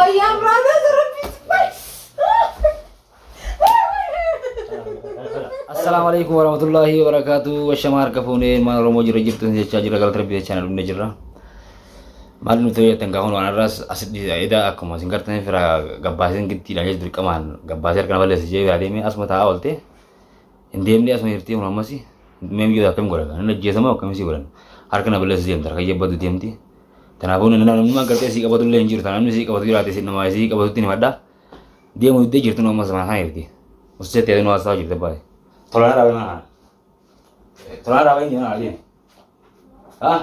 يا برادر ربي السلام عليكم ورحمة الله وبركاته والشمار كفوني ما رومو جرى جبتون جاجر قال تربية channel نجرا malu nutu ya tengah kono anaras asid di ida aku masih ngerti fira gabasin gitu tidak jadi kaman gabasir karena balik sejauh hari ini asma tahu te indiem dia asma irti orang masih mem juga kem gora kan najje sama kami sih gora har kana balik sejauh ntar kayak batu diem ti tanah pun nana nana ngerti sih kabar tuh lenjur tanah sih kabar tuh rati sih nama sih kabar tuh ini ada dia mau dia jirtu nama sama hai ti usai tiada nama sahaja jirtu baik tolong rawe mana tolong rawe ini mana aja ah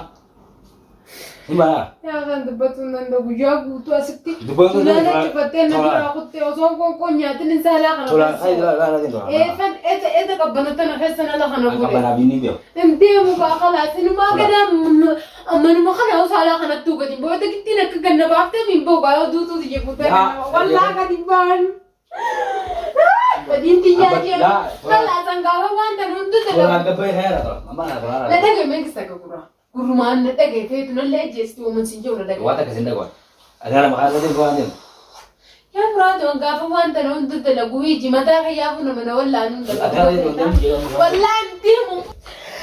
Gimana? Ya kan debatun nanda gujagu tu asikti. Debatun nanda cepatin nanda aku teh osong kong nyatin salah kan. Tulang, lagi tulang. Kan itu kabanatan khasana lah kan aku. Kabana bini dia. Ente muka kalah sini magada amanu makana salah kan tu gadi. Bawa tu kita nak kena bakte mimbo bawa tu tu dia putar. Wallah gadi ban. Gadi intinya dia. Kalah sanggawa kan teruntu tu. Tulang kepe hera tu. Mama nak tulang. Lada ke mengisa ke kurang. Kuruman nete ke itu nalle jestu mensinjau nada. Wata kesinda gua. Ada nama ada gua aja. Ya berarti enggak apa wan tanun tu telagu hiji mata kaya pun mana wala anu. Ada itu dia. Wala antimu.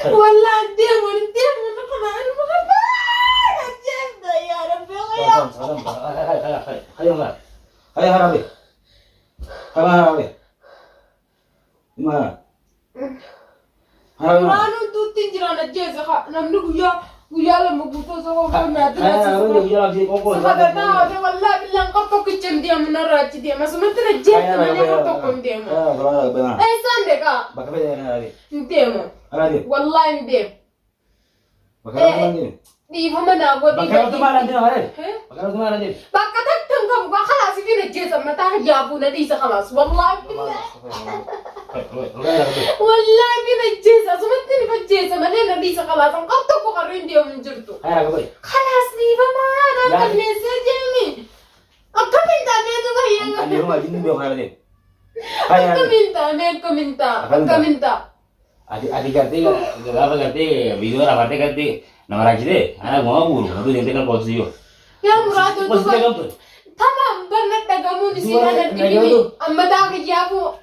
Wala antimu nak kena anu apa? Aja ya Rabbi ya. Ayo enggak. Ayo harabi. Harabi. Gimana? Anu tu tinjiran aja sah. Namnu guya lah muguto sah kau nak Sekadar ada wala bilang kau tu kecil dia menaraci dia masuk mentera jet mana kau tu kon dia mah. Sande ka. Dia mah. Wala dia. Di mana aku di. Bakal tu mana dia hari? Bakal tu mana dia? Bakal tak tengok bakal asyik ni jet sama tak jabu nanti sekalas. Wala. والله بينا الجيزة سمعتني في الجيزة ملينا ليسا خلاص انقطع وقرين ديوم من جرتو خلاص ليفا ما أنا من سجني أكم انت أمين تغيّن اليوم أجيني بيوم هذا أكم انت Adi kerti, apa kerti, video apa kerti, nama raja deh, anak gua buru, itu dia tekan posisi yo. Ya murad itu kan. Tamam, benar dagamu di sini ada di sini. Amma tak kejabu.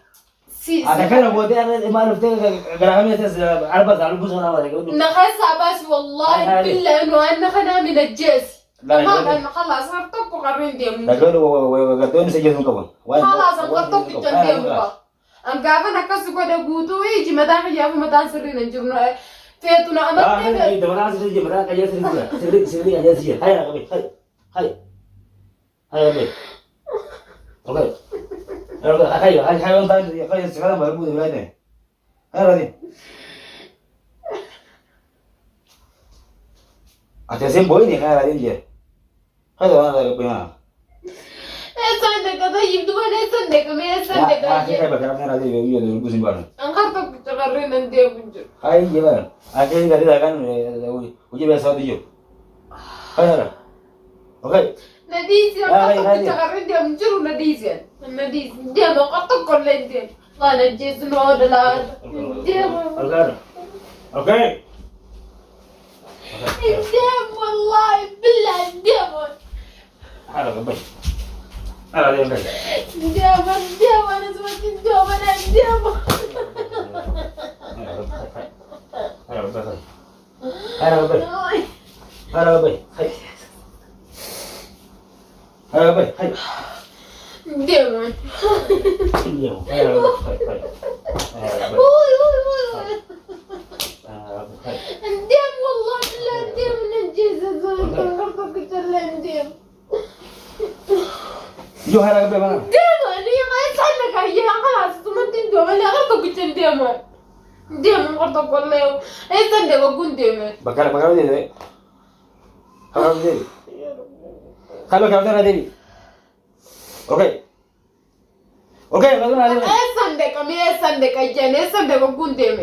Ada kan buat dia malu tu geraham itu arba zalu bus mana lagi. نخس بس والله بالله انه انا خنا من الجيش ما كان خلاص هرتك وقرين ديم لكن وقدون سجل مكون خلاص انقطع الجنديم ام قافا نكس قد غوتو يجي مدان يا مدان سرين نجرنا فيتنا امر هاي دمرا سجل مرا كاي سرين سرين aja سجل هاي رقبي هاي رقبي اوكي هاي حيوان ثاني هاي سكان مربوط ولاده هاي رادي Atesin boy ni kaya radin je. Hai orang ada punya. Sande kada yibdu bane sande kame sande kada. Kai bakar kan radin yo yo busin baru. Angkar to cakarin nanti bunjur. Hai je bar. Akhirnya kali kan uji biasa tu je. Hai ada. Oke. Nadis yang to cakarin dia bunjur nadis. Nadis dia mau katok kolen dia. Mana jesu no adalah dia. Oke. الدم والله بالله الدم هذا قبل هذا الدم الدم انا سمعت الدم انا الدم هذا قبل هذا قبل هذا قبل الدم والله بالله الدم من الجيزة فكرتك الدم جو هذا قبل ما دم انا ما يسألك هي خلاص ثم تندم انا غرتك الدم دم غرتك والله اي صدق وقول دم بكره دي خلاص دي خلو كده دي اوكي غلطنا اي صدق اي صدق وقول دم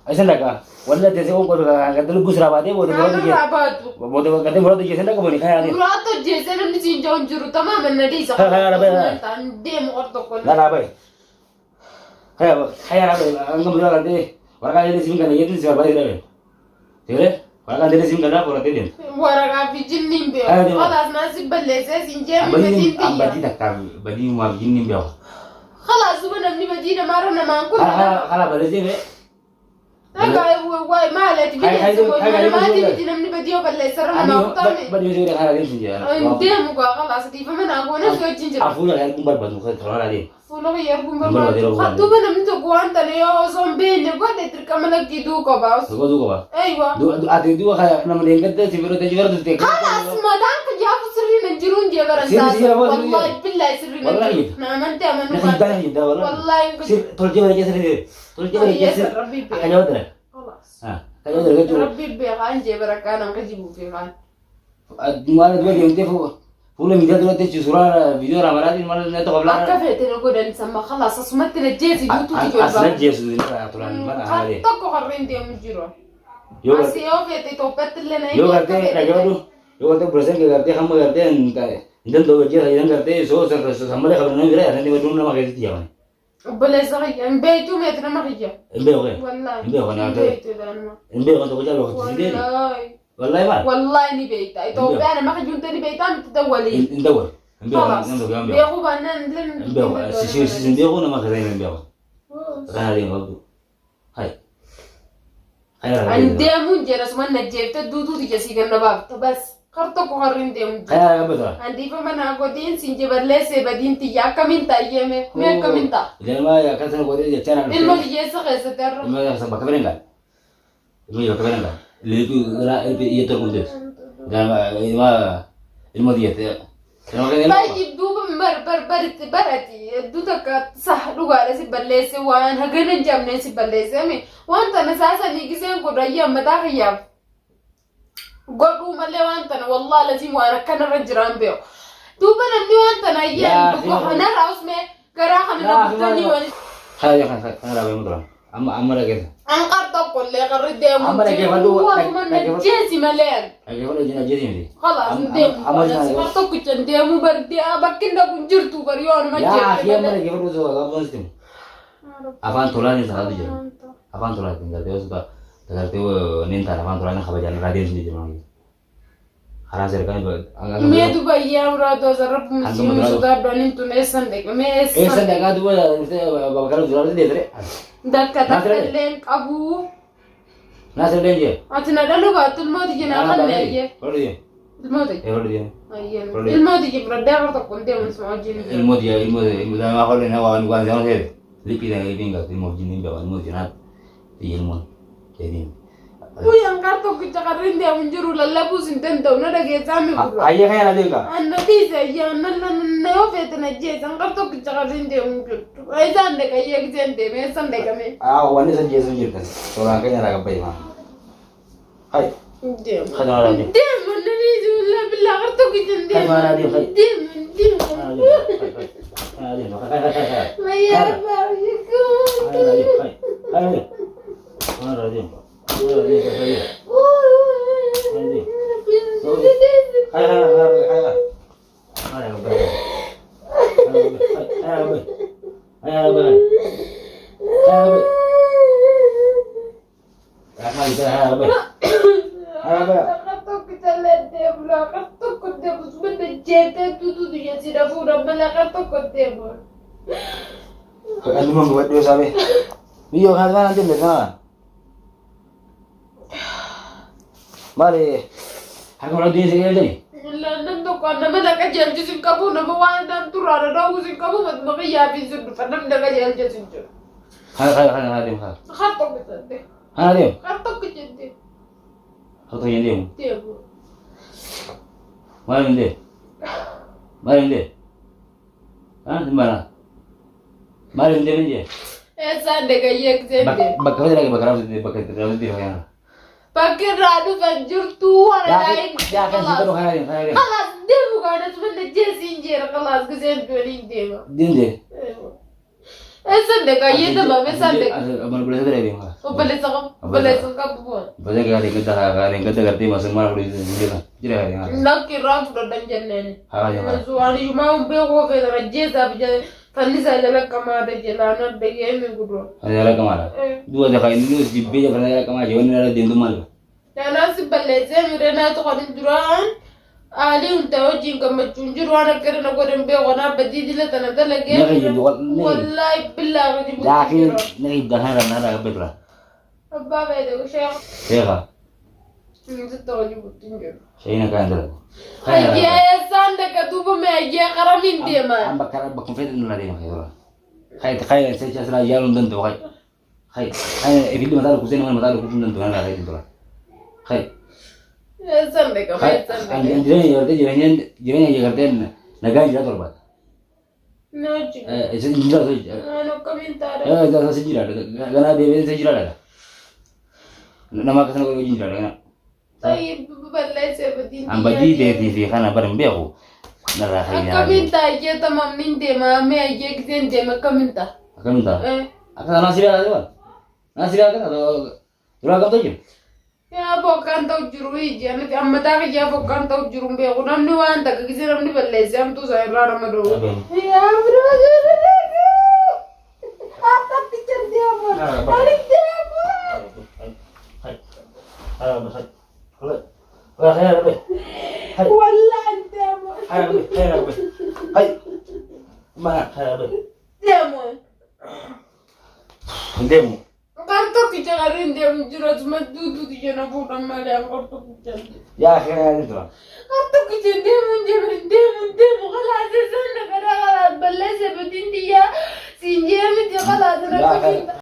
ऐसा लगा वल्ला जैसे वो कहते लोग गुस्सा बात है वो तो कहते बड़ा तो जैसे लगा बोली खाया नहीं बड़ा तो जैसे ना निश्चित जाऊं जरूर तमाम नडी सा दे मोर तो कोल ला भाई खाया ना भाई अंगम बुला करते वरका ये सिंह का ये तो सिर्फ भाई रहे ठीक है Kalau ada sim kada pura tedin. ورقة في جنين بيو خلاص ما سيب الليسة سنجيم Abadi بدين tak badi mau gini biar. خلاص وانا ابني بدينا ما رنا ما نقول Kalau balik sih be. واي ما لا تبي ما تبي ابني بديو بالليسة رنا ما قطعني Badi sih udah kalau sih ya. انتهى مقا خلاص دي فمن اقول نسوي جنجر Aku lah yang kumbar batu kan terlalu ada. فلو يربون بالله خدوا بنا من تقوى انت يا زومبي نقول تركمل كيدو كباس Suka ba. ايوه Ada dua kayak nama dia kata sih baru tuh tek. خلاص ما دامك جابوا سرين الجرون دي غير والله بالله سرين نعم انت من والله Sir, tolong jangan aja sendiri. Tolong jangan aja sendiri. ربي بي Kayak jawab deh. خلاص Ah, kayak jawab deh. ربي بي خانجي بركانا كجيبوا في خان Malah dua game teh full media dulu teh surah video ramadan malah neto kabla. كفيت نقول نسمى خلاص اسمت الجيزي دوتو تجيبوا Asal jelas itu aturan mana ada. تكو خرين دي مجرو Yo así yo que te topet lena yo karte na yo karte present ke karte kamu karte dan do aja yang karte so sama le khabar na mira nanti badun nama kayak dia man. بلا صغير بيتو متر ما هي Embe oke. والله Embe oke na ate. بيتو ده أنا. Embe oke to kaja lo khati dia. والله Wallahi ma. والله اني بيتا تو انا ما خجون تاني بيتا متدولين Inda wa. Embe oke خلاص nando gambe. بياخو بنا لن Embe oke si embe oke nama kaza embe oke. Kana dia ngobu. Hai. Hai. عندي مون جرس من نجيت دودو دي جسي كنباب بس خرطك وخرين دي مون Hai apa tuh? عندي فمن اقودين سنجي برلسي بدين تيا كمينتا يمي مي كمينتا Jadi mah ya kan saya kode ya channel. المو يسا خيستر Ini mah sampai kemarin enggak? Ini ya kemarin enggak? Itu iya tuh muncul. Dan ini mah ini mau diet ya. Kalau kan باجي دوبا برتي دودك صح لغة سي برلسي وان هجن جامن سي برلسي مي وانت نساسا نيجي سين قرية مداخيا قولوا مالي وانت والله لازم وانا كان رجران بيو دوبا نمني وانت نايا بكوحنا راوس مي كراخة من أبطاني واني Hai kan ada yang amma lagi. أنقر تقول لي قرر ديمو أما لك يفعلوا- ومن جيسي مليان Lagi kalau jadi jadi ini. خلاص ديمو خلاص تقول ديمو بردي أبكين دا كنجرتو بريون ما Ya, جيسي dia mana lagi perlu so apa sih? Apaan tulan yang salah tuh? Apaan tulan tinggal dia sudah tinggal dia ninta apaan tulan yang kabajan radio sendiri lagi. Karena saya kan मैं तो भैया हमरा तो जरा मुझे सुधार डोनिन तूने संडे में saya enggak tahu ya bakal jual itu dia. دكا تكلم أبو Nasir dia. أتنا دلوا باتل ما تيجي ناقل ليه Kalau dia. الموت يجي Kalau dia. أيه الموت يجي بردا بردا كل ده من سماع جيني ilmu dalam aku lena wan wan jangan saya lipi dah lipi enggak ilmu jinin bawa ilmu jinat ilmu jadi ويا انقرتو كنت قررين ده من جرو لا بوس انت وندا جيتامي برا ayah kayak ada juga أنا تيجي يا نوفي تنجيت انقرتو كنت قررين ده من جرو أيضا عندك أيه كذا ده ما سندك كمان wanita saja sendiri orang kayaknya agak baik mah hai ديم خدنا على دي ديم أنا نيجي ولا بالله قرتو كنت خدنا على دي خد ديم ديم على دي ما يعرف يكون على دي على دي على دي Kan cuma buat dia sampai. Iya kan nanti benar. Mari. Aku mau dia sini aja nih. لا نمدك أنا ما لك أجل جسم كابو نما وانا ترى أنا داو جسم كابو ما تبغى يا بيزود فنم لك أجل جسم جو Hai dia. خاطر بتدي Hai dia. خاطر كجدي Satu yang dia. تيبو Mana dia? Mana dia? Hah, di mana? Mana dia ni? إنسان دك أيك زندي Bakal lagi bakal dia. pakai radu fajur tuh ada lain Ya kan situ tuh hari. خلاص دي bukan sebenarnya جسنجر خلاص كزين تولين دي Dia. إنسان دك أيه ده ما بيسان دك Mana boleh sadar dia. وبلي سقم بلي سقم بقول Banyak kali kita kerti masuk mana boleh dia. Jadi hari. لكن رافض دنجنن Hari. سؤالي ما هو بيقول في الرجيزة بجد فنسا جلك كما تجلانا دقيقة من قدرة Ada kemana? Dua dah kain dulu di beja karena kemana jauh ni ada di rumah. يا ناس بلزة مرنا تقول دران علي أنت وجين كم تجنجر وأنا كرنا قرن بيه وأنا بدي لا تنتلقى نغيب والله بالله غدي لكن نغيب ده هذا بدرة أبا بيدك شيخ شيخة أنت تقولي بتنجر شينا كان ده هيا يا ساندك دوبا ما هيا قرامين ديما أم بكون فيد إنه نادي خير خير سيجي أسرع يالون دندو خير في مثال كوزين ولا مثال كوزين دندو أنا خير دندو خير يا ساندك ما يا ساندك جيراني يقدرين نجاي جات ربع نوجي سجل أنا كمين تارا ده سجل أنا بيبي سجل هذا nama kesana kalau jin jalan طيب بلزة بدين am badi de fi khana barin behu na ra khayna كمين تا يا تمام من ديما ما هيا كذين ديما كمين تا akan ta akan nasib ada kan dura kam tuju يا بوكان تو جروي جانا أما تاك يا بوكان تو جروم بيه ونام نوان تاك كذي نام نبلزة أم تو زاير رام مدو يا برو apa picture dia mon hari dia mon wala anda mon dia mon demo kartu kicarin dia menjurat madudu di jana bukan malah kartu kicar ya akhirnya itu kartu kicar dia menjurat dia kalau ada sana kalau kalau bela sebetulnya dia sinjam dia kalau ada